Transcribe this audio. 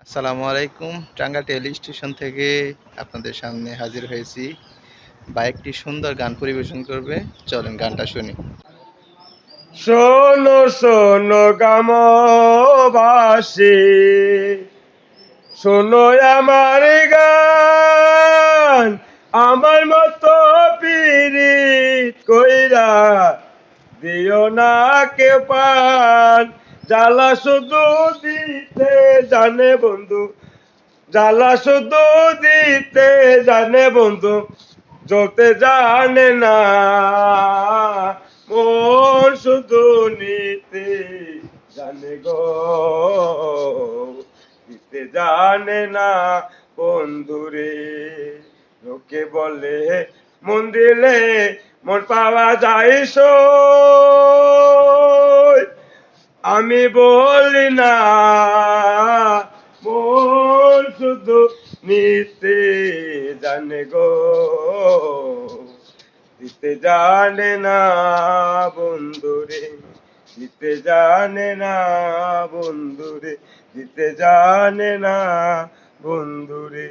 আসসালামু আলাইকুম। Tangail rail station থেকে আপনাদের সামনে হাজির হয়েছি। একটি সুন্দর গান পরিবেশন করবে, চলেন গানটা শুনি। শোনো শোনো গ্রামবাসী, শোনো আমার গান, আমার মতো পীড়িত কইরা দিও না কে পান। জ্বালা শুধু দিতে জানে বন্ধু, জ্বালা শুধু দিতে জানে বন্ধু, জ্বলতে জানে না। মন শুধু নিতে জানে গো, দিতে জানে না বন্ধুরে। লোকে বলে মন দিলে মন পাওয়া যায় সই, আমি বলি না মন শুধু নিতে জানে গো, দিতে জানে না বন্ধুরে, দিতে জানে না বন্ধুরে, দিতে জানে না বন্ধুরে।